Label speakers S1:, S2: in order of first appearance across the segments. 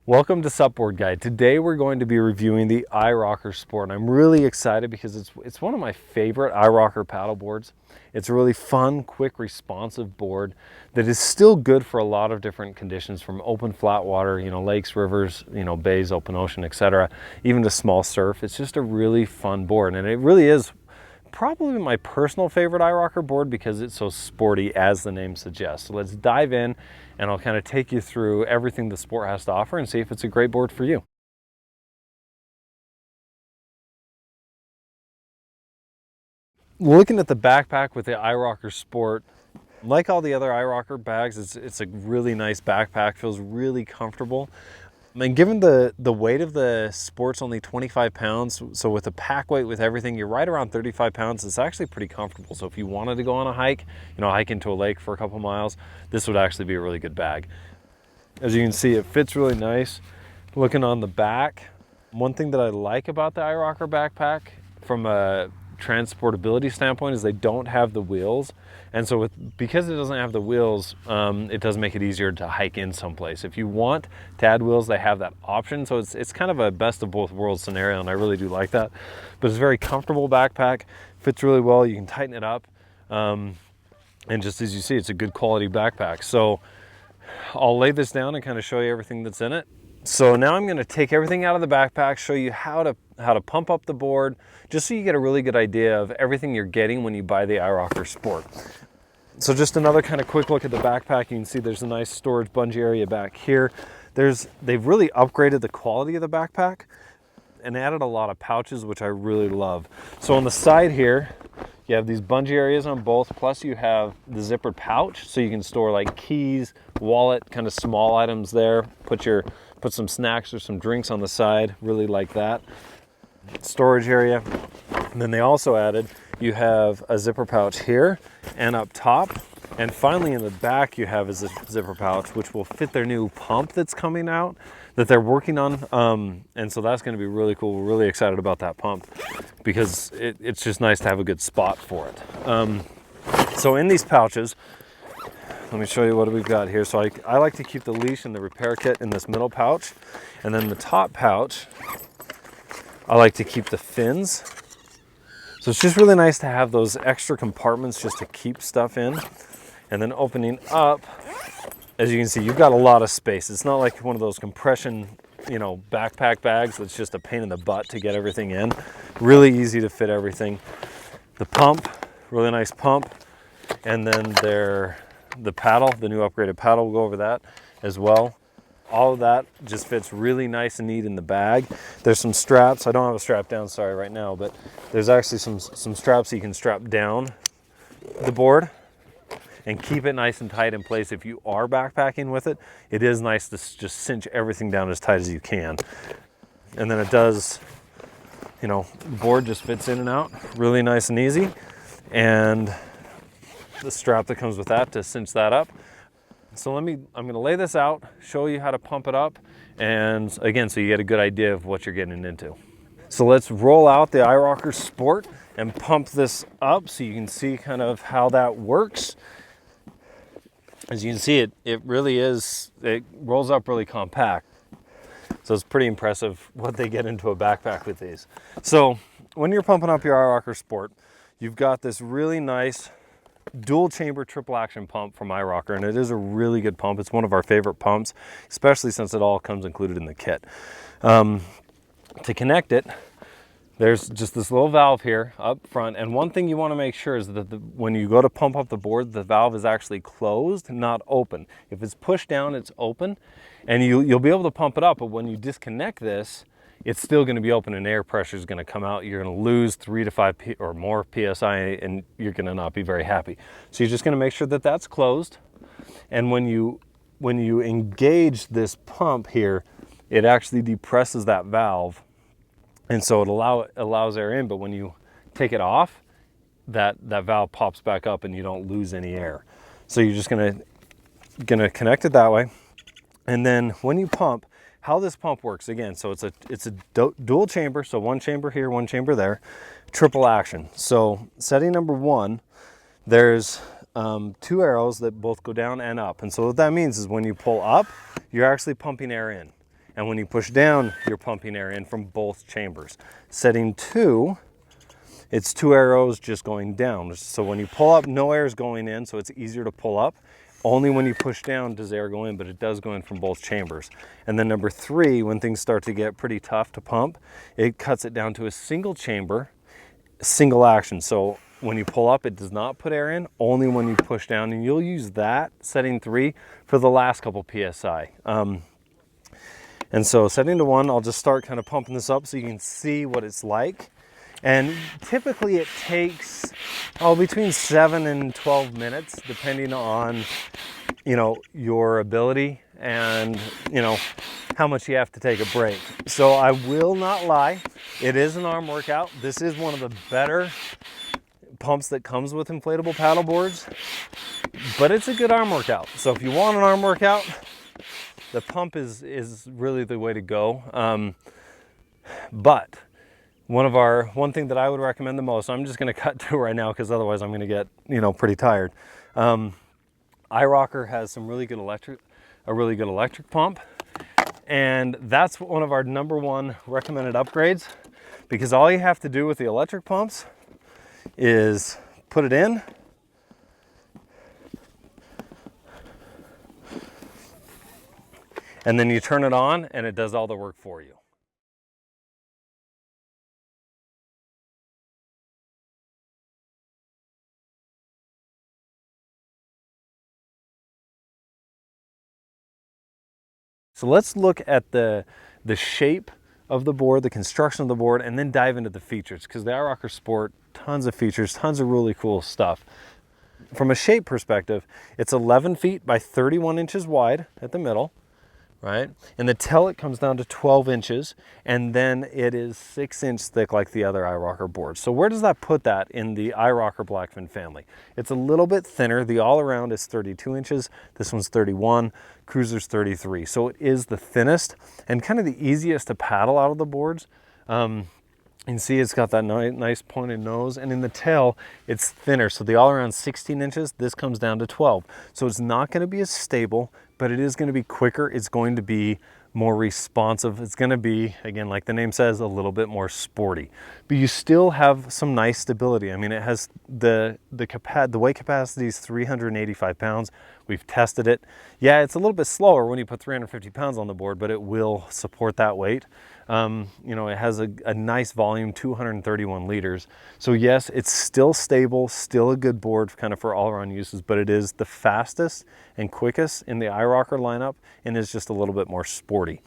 S1: Welcome to SUP Board Guide. Today we're going to be reviewing the iRocker Sport. I'm really excited because it's one of my favorite iRocker paddle boards. It's a really fun, quick, responsive board that is still good for a lot of different conditions, from open flat water, lakes, rivers, bays, open ocean, etc., even to small surf. It's just a really fun board, and it really is probably my personal favorite iRocker board because it's so sporty, as the name suggests. So let's dive in and I'll kind of take you through everything the Sport has to offer and see if it's a great board for you. Looking at the backpack with the iRocker Sport, like all the other iRocker bags, it's a really nice backpack, feels really comfortable. And given the weight of the Sport's only 25 pounds, so with the pack weight, with everything, you're right around 35 pounds. It's actually pretty comfortable. So if you wanted to go on a hike, hike into a lake for a couple miles, this would actually be a really good bag. As you can see, it fits really nice. Looking on the back, one thing that I like about the iRocker backpack from a transportability standpoint is they don't have the wheels, and so because it doesn't have the wheels, it does make it easier to hike in someplace. If you want to add wheels, they have that option, so it's kind of a best of both worlds scenario, and I really do like that. But it's a very comfortable backpack, fits really well. You can tighten it up, and just as you see, it's a good quality backpack. So I'll lay this down and kind of show you everything that's in it. So now I'm going to take everything out of the backpack, show you how to pump up the board, just so you get a really good idea of everything you're getting when you buy the iRocker Sport. So just another kind of quick look at the backpack. You can see there's a nice storage bungee area back here. They've really upgraded the quality of the backpack and added a lot of pouches, which I really love. So on the side here, you have these bungee areas on both, plus you have the zippered pouch, so you can store like keys, wallet, kind of small items there. Put some snacks or some drinks on the side, really like that. Storage area. And then they also added, you have a zipper pouch here and up top. And finally in the back you have a zipper pouch, which will fit their new pump that's coming out, that they're working on. And so that's going to be really cool. We're really excited about that pump because it's just nice to have a good spot for it. So in these pouches, let me show you what we've got here. So I like to keep the leash and the repair kit in this middle pouch. And then the top pouch, I like to keep the fins. So it's just really nice to have those extra compartments just to keep stuff in. And then opening up, as you can see, you've got a lot of space. It's not like one of those compression, backpack bags that's just a pain in the butt to get everything in. Really easy to fit everything. The pump, really nice pump. And then the paddle, the new upgraded paddle, we'll go over that as well. All of that just fits really nice and neat in the bag. There's some straps. I don't have a strap down, sorry, right now, but there's actually some straps you can strap down the board and keep it nice and tight in place. If you are backpacking with it, it is nice to just cinch everything down as tight as you can. And then it does, the board just fits in and out really nice and easy. And the strap that comes with that to cinch that up. So I'm going to lay this out, show you how to pump it up, and again, so you get a good idea of what you're getting into. So let's roll out the iRocker Sport and pump this up so you can see kind of how that works. As you can see, it really is, it rolls up really compact. So it's pretty impressive what they get into a backpack with these. So when you're pumping up your iRocker Sport, you've got this really nice dual chamber triple action pump from iRocker, and it is a really good pump. It's one of our favorite pumps, especially since it all comes included in the kit. To connect it, there's just this little valve here up front, and one thing you want to make sure is that when you go to pump up the board, the valve is actually closed, not open. If it's pushed down, it's open, and you'll be able to pump it up, but when you disconnect this, it's still going to be open and air pressure is going to come out. You're going to lose 3 to 5 or more PSI, and you're going to not be very happy. So you're just going to make sure that that's closed. And when you engage this pump here, it actually depresses that valve. And so it allows air in, but when you take it off, that valve pops back up and you don't lose any air. So you're just going to connect it that way. And then when you pump, how this pump works, again, so it's a dual chamber, so one chamber here, one chamber there, triple action. So setting number 1, there's 2 arrows that both go down and up. And so what that means is when you pull up, you're actually pumping air in. And when you push down, you're pumping air in from both chambers. Setting 2, it's 2 arrows just going down. So when you pull up, no air is going in, so it's easier to pull up. Only when you push down does air go in, but it does go in from both chambers. And then number 3, when things start to get pretty tough to pump, it cuts it down to a single chamber, single action. So when you pull up, it does not put air in, only when you push down, and you'll use that setting 3 for the last couple PSI. And so setting to 1, I'll just start kind of pumping this up so you can see what it's like. And typically it takes between 7 and 12 minutes, depending on, your ability and, how much you have to take a break. So I will not lie, it is an arm workout. This is one of the better pumps that comes with inflatable paddle boards, but it's a good arm workout. So if you want an arm workout, the pump is really the way to go. But one thing that I would recommend the most, I'm just going to cut to right now because otherwise I'm going to get, pretty tired. iRocker has a really good electric pump, and that's one of our #1 recommended upgrades, because all you have to do with the electric pumps is put it in, and then you turn it on and it does all the work for you. So let's look at the shape of the board, the construction of the board, and then dive into the features, because the iRocker Sport, tons of features, tons of really cool stuff. From a shape perspective, it's 11 feet by 31 inches wide at the middle, right? In the tail, it comes down to 12 inches, and then it is 6-inch thick like the other iRocker boards. So where does that put that in the iRocker Blackfin family? It's a little bit thinner. The all-around is 32 inches. This one's 31. Cruiser's 33. So it is the thinnest and kind of the easiest to paddle out of the boards. You can see it's got that nice pointed nose, and in the tail, it's thinner. So the all-around 16 inches, this comes down to 12. So it's not going to be as stable, but it is going to be quicker. It's going to be more responsive. It's going to be, again, like the name says, a little bit more sporty. But you still have some nice stability. I mean, it has the weight capacity is 385 pounds. We've tested it. Yeah, it's a little bit slower when you put 350 pounds on the board, but it will support that weight. It has a nice volume, 231 liters. So yes, it's still stable, still a good board kind of for all-around uses, but it is the fastest and quickest in the iRocker lineup, and is just a little bit more sporty.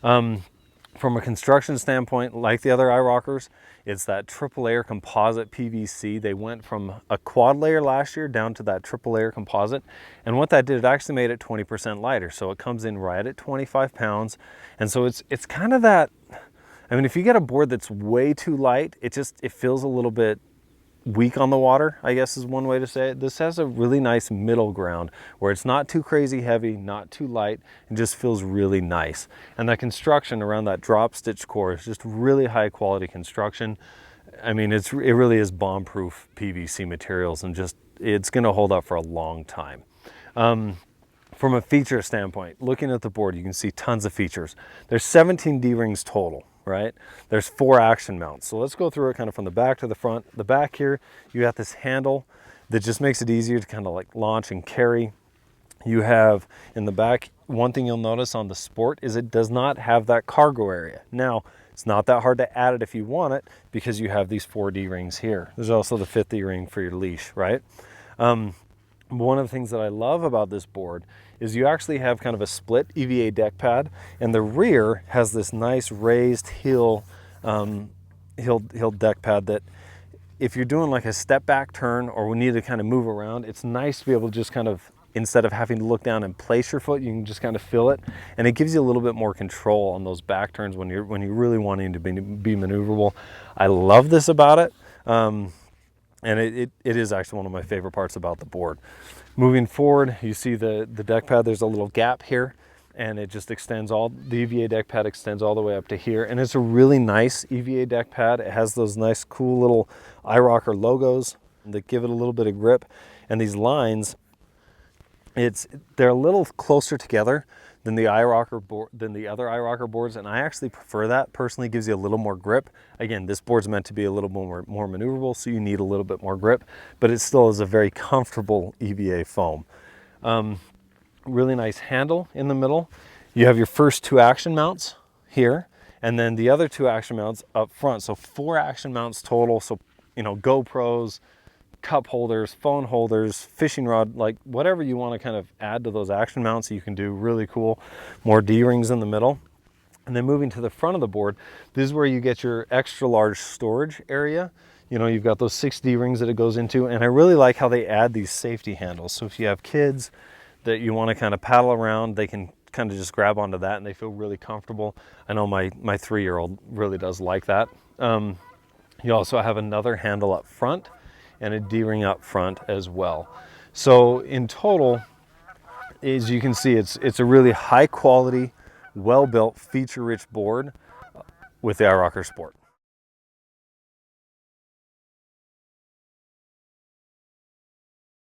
S1: From a construction standpoint, like the other iRockers, it's that triple layer composite PVC. They went from a quad layer last year down to that triple layer composite. And what that did, it actually made it 20% lighter. So it comes in right at 25 pounds. And so it's kind of that, I mean, if you get a board that's way too light, it feels a little bit weak on the water, I guess is one way to say it. This has a really nice middle ground where it's not too crazy heavy, not too light, and just feels really nice. And that construction around that drop stitch core is just really high quality construction. I mean, it really is bomb-proof PVC materials, and it's going to hold up for a long time. From a feature standpoint, looking at the board, you can see tons of features. There's 17 D-rings total, right? There's 4 action mounts. So let's go through it kind of from the back to the front. The back here, you have this handle that just makes it easier to kind of like launch and carry. You have in the back, one thing you'll notice on the Sport is it does not have that cargo area. Now, it's not that hard to add it if you want it, because you have these 4 D-rings here. There's also the 5th D-ring for your leash, right? One of the things that I love about this board is you actually have kind of a split EVA deck pad, and the rear has this nice raised heel deck pad that if you're doing like a step back turn or we need to kind of move around, it's nice to be able to just kind of, instead of having to look down and place your foot, you can just kind of feel it, and it gives you a little bit more control on those back turns when you're really wanting to be maneuverable. I love this about it. And it is actually one of my favorite parts about the board. Moving forward, you see the deck pad, there's a little gap here, and it just extends the EVA deck pad extends all the way up to here. And it's a really nice EVA deck pad. It has those nice, cool little iRocker logos that give it a little bit of grip. And these lines, they're a little closer together than the iRocker board, than the other iRocker boards, and I actually prefer that. Personally, gives you a little more grip. Again, this board's meant to be a little more maneuverable, so you need a little bit more grip, but it still is a very comfortable EVA foam. Really nice handle in the middle. You have your first 2 action mounts here, and then the other 2 action mounts up front. So 4 action mounts total. So, you know, GoPros, cup holders, phone holders, fishing rod, like whatever you want to kind of add to those action mounts, you can do really cool. More D-rings in the middle. And then moving to the front of the board, this is where you get your extra large storage area. You know, you've got those 6 D-rings that it goes into, and I really like how they add these safety handles. So if you have kids that you want to kind of paddle around, they can kind of just grab onto that and they feel really comfortable. I know my 3-year-old really does like that. You also have another handle up front and a D-ring up front as well. So in total, as you can see, it's a really high quality, well-built, feature-rich board with the iRocker Sport.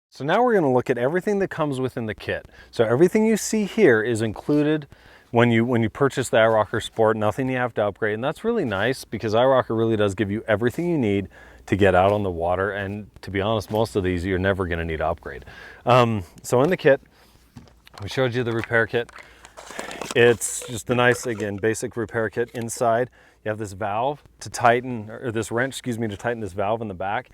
S1: So now we're going to look at everything that comes within the kit. So everything you see here is included when you purchase the iRocker Sport. Nothing you have to upgrade, and that's really nice because iRocker really does give you everything you need to get out on the water. And to be honest, most of these you're never going to need to upgrade. So in the kit, we showed you the repair kit. It's just a nice, again, basic repair kit. Inside you have this valve to tighten, or this wrench, excuse me, to tighten this valve in the back.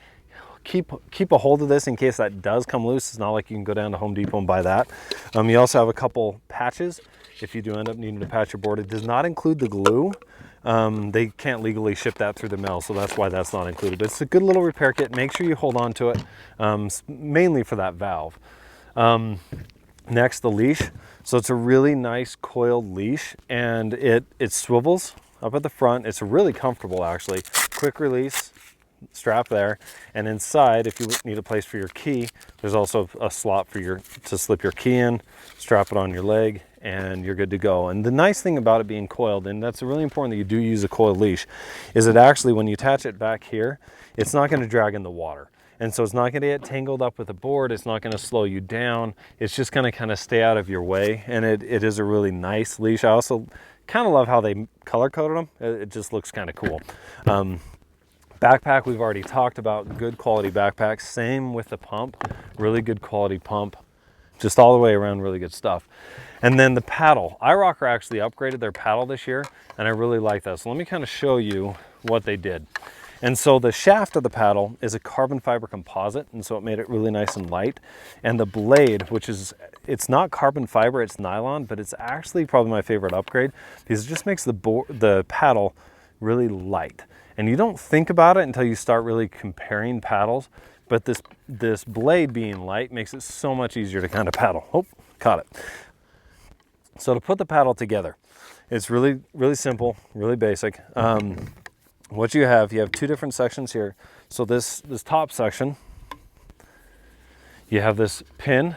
S1: Keep a hold of this in case that does come loose. It's not like you can go down to Home Depot and buy that. You also have a couple patches if you do end up needing to patch your board. It does not include the glue. They can't legally ship that through the mail, so that's why that's not included. But it's a good little repair kit. Make sure you hold on to it, mainly for that valve. Next, the leash. So it's a really nice coiled leash, and it swivels up at the front. It's really comfortable, actually. Quick release strap there, and inside, if you need a place for your key, there's also a slot for to slip your key in, strap it on your leg, and you're good to go. And the nice thing about it being coiled, and that's really important that you do use a coiled leash, is that actually when you attach it back here, it's not going to drag in the water. And so it's not going to get tangled up with the board. It's not going to slow you down. It's just going to kind of stay out of your way. And it is a really nice leash. I also kind of love how they color coded them. It just looks kind of cool. Backpack, we've already talked about. Good quality backpack. Same with the pump. Really good quality pump. Just all the way around, really good stuff. And then the paddle. iRocker actually upgraded their paddle this year, and I really like that. So let me kind of show you what they did. And so the shaft of the paddle is a carbon fiber composite, and so it made it really nice and light. And the blade, which is, it's not carbon fiber, it's nylon, but it's actually probably my favorite upgrade because it just makes the paddle really light. And you don't think about it until you start really comparing paddles, but this blade being light makes it so much easier to kind of paddle. Oh, caught it. So to put the paddle together, it's really, really simple, really basic. What you have 2 different sections here. So this top section, you have this pin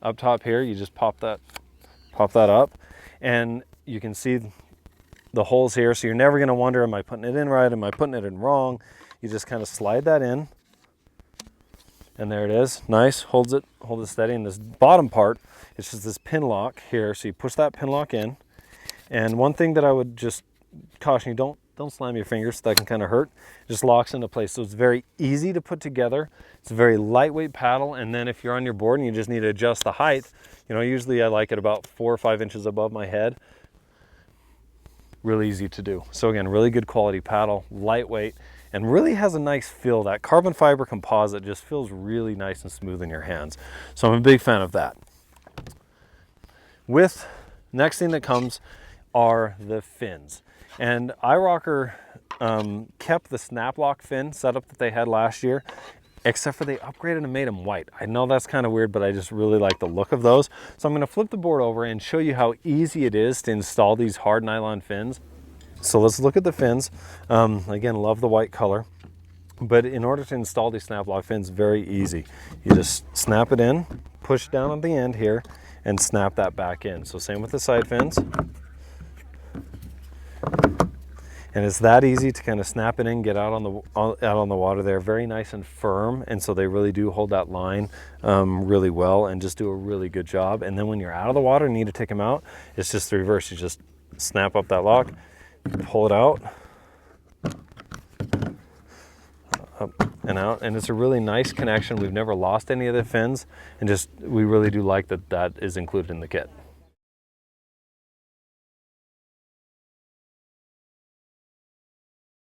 S1: up top here. You just pop that up, and you can see the holes here. So you're never going to wonder, am I putting it in right? Am I putting it in wrong? You just kind of slide that in, and there it is. Nice, hold it steady. And this bottom part, it's just this pin lock here. So you push that pin lock in, and one thing that I would just caution you, don't slam your fingers, that can kind of hurt. It just locks into place. So it's very easy to put together. It's a very lightweight paddle. And then if you're on your board and you just need to adjust the height, you know, usually I like it about 4 or 5 inches above my head. Really easy to do. So again, really good quality paddle, lightweight, and really has a nice feel. That carbon fiber composite just feels really nice and smooth in your hands. So I'm a big fan of that. Next thing that comes are the fins. And iRocker kept the snap lock fin setup that they had last year, except for they upgraded and made them white. I know that's kind of weird, but I just really like the look of those. So I'm going to flip the board over and show you how easy it is to install these hard nylon fins. So let's look at the fins. Again, love the white color. But in order to install these snap lock fins, very easy. You just snap it in, push down on the end here, and snap that back in. So same with the side fins. And it's that easy to kind of snap it in, get out on the water there. Very nice and firm, and so they really do hold that line really well and just do a really good job. And then when you're out of the water and need to take them out, it's just the reverse. You just snap up that lock, pull it out, up and out, and it's a really nice connection. We've never lost any of the fins, and just we really do like that that is included in the kit.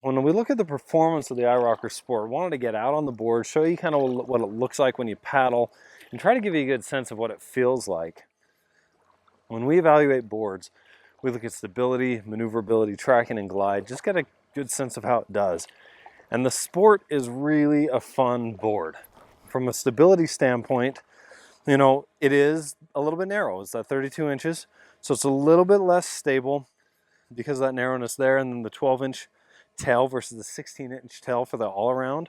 S1: When we look at the performance of the iRocker Sport, wanted to get out on the board, show you kind of what it looks like when you paddle, and try to give you a good sense of what it feels like. When we evaluate boards, we look at stability, maneuverability, tracking, and glide, just get a good sense of how it does. And the Sport is really a fun board. From a stability standpoint, you know, it is a little bit narrow. It's at 32 inches, so it's a little bit less stable because of that narrowness there, and then the 12-inch tail versus the 16-inch tail for the all-around.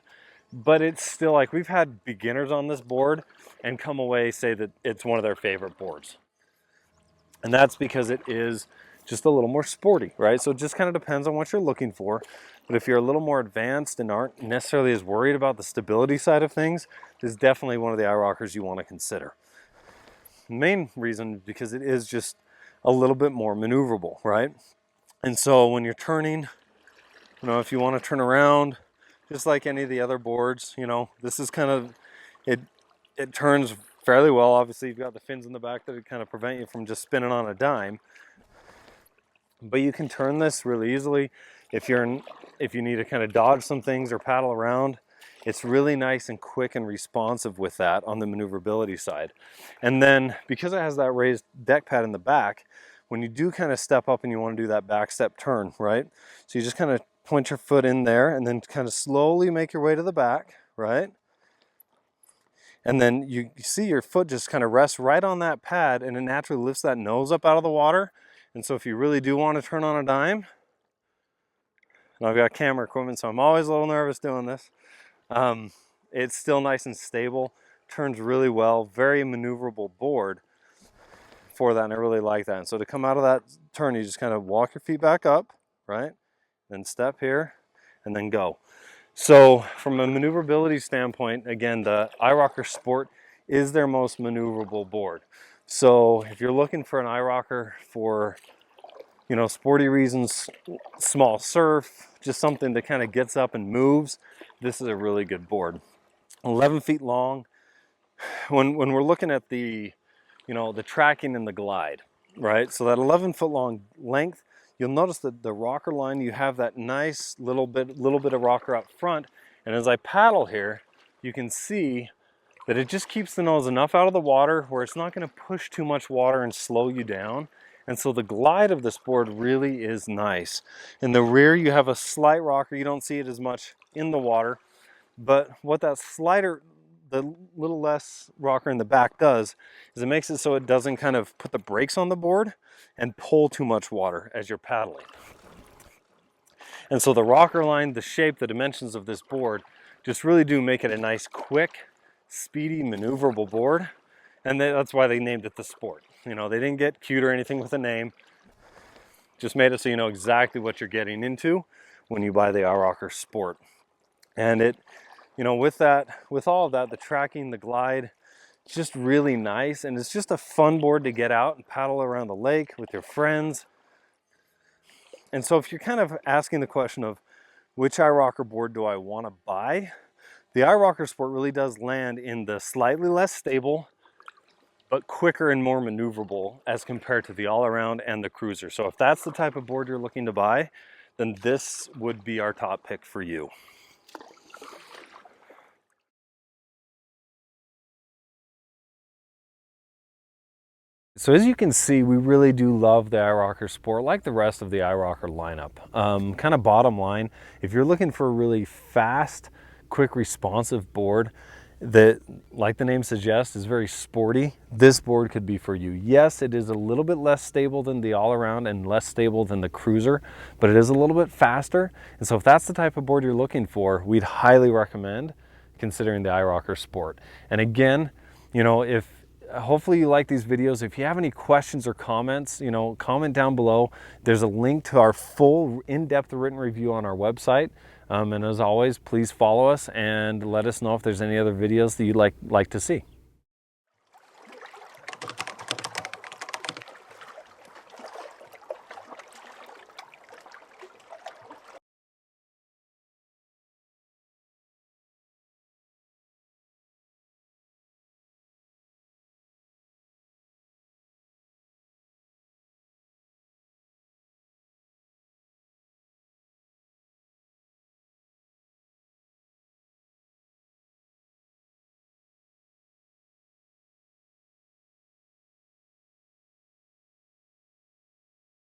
S1: But it's still, like, we've had beginners on this board and come away say that it's one of their favorite boards. And that's because it is just a little more sporty, right? So it just kind of depends on what you're looking for. But if you're a little more advanced and aren't necessarily as worried about the stability side of things, this is definitely one of the iRockers you want to consider. The main reason is because it is just a little bit more maneuverable, right? And so when you're turning, you know, if you want to turn around, just like any of the other boards, you know, this is kind of, it turns fairly well. Obviously, you've got the fins in the back that kind of prevent you from just spinning on a dime. But you can turn this really easily. If you need to kind of dodge some things or paddle around, it's really nice and quick and responsive with that on the maneuverability side. And then because it has that raised deck pad in the back, when you do kind of step up and you want to do that back step turn, right? So you just kind of point your foot in there and then kind of slowly make your way to the back, right? And then you see your foot just kind of rests right on that pad, and it naturally lifts that nose up out of the water. And so if you really do want to turn on a dime, and I've got camera equipment, so I'm always a little nervous doing this, it's still nice and stable, turns really well, very maneuverable board for that, and I really like that. And so to come out of that turn, you just kind of walk your feet back up, right? Then step here, and then go. So from a maneuverability standpoint, again, the iRocker Sport is their most maneuverable board. So if you're looking for an iRocker for, you know, sporty reasons, small surf, just something that kind of gets up and moves, this is a really good board. 11 feet long. When we're looking at the, you know, the tracking and the glide, right? So that 11-foot long length, you'll notice that the rocker line, you have that nice little bit of rocker up front. And as I paddle here, you can see that it just keeps the nose enough out of the water where it's not going to push too much water and slow you down. And so the glide of this board really is nice. In the rear, you have a slight rocker. You don't see it as much in the water, but what that slider, the little less rocker in the back does is it makes it so it doesn't kind of put the brakes on the board and pull too much water as you're paddling. And so the rocker line, the shape, the dimensions of this board just really do make it a nice, quick, speedy, maneuverable board. And that's why they named it the Sport. You know, they didn't get cute or anything with the name. Just made it so you know exactly what you're getting into when you buy the iRocker Sport. And it, you know, with all of that, the tracking, the glide, it's just really nice. And it's just a fun board to get out and paddle around the lake with your friends. And so if you're kind of asking the question of which iRocker board do I want to buy, the iRocker Sport really does land in the slightly less stable, but quicker and more maneuverable as compared to the all-around and the cruiser. So if that's the type of board you're looking to buy, then this would be our top pick for you. So as you can see, we really do love the iRocker Sport, like the rest of the iRocker lineup. Kind of bottom line, if you're looking for a really fast, quick, responsive board that, like the name suggests, is very sporty, this board could be for you. Yes, it is a little bit less stable than the all-around and less stable than the cruiser, but it is a little bit faster. And so if that's the type of board you're looking for, we'd highly recommend considering the iRocker Sport. And again, you know, if hopefully you like these videos. If you have any questions or comments, you know, comment down below. There's a link to our full in-depth written review on our website. And as always, please follow us and let us know if there's any other videos that you'd like to see.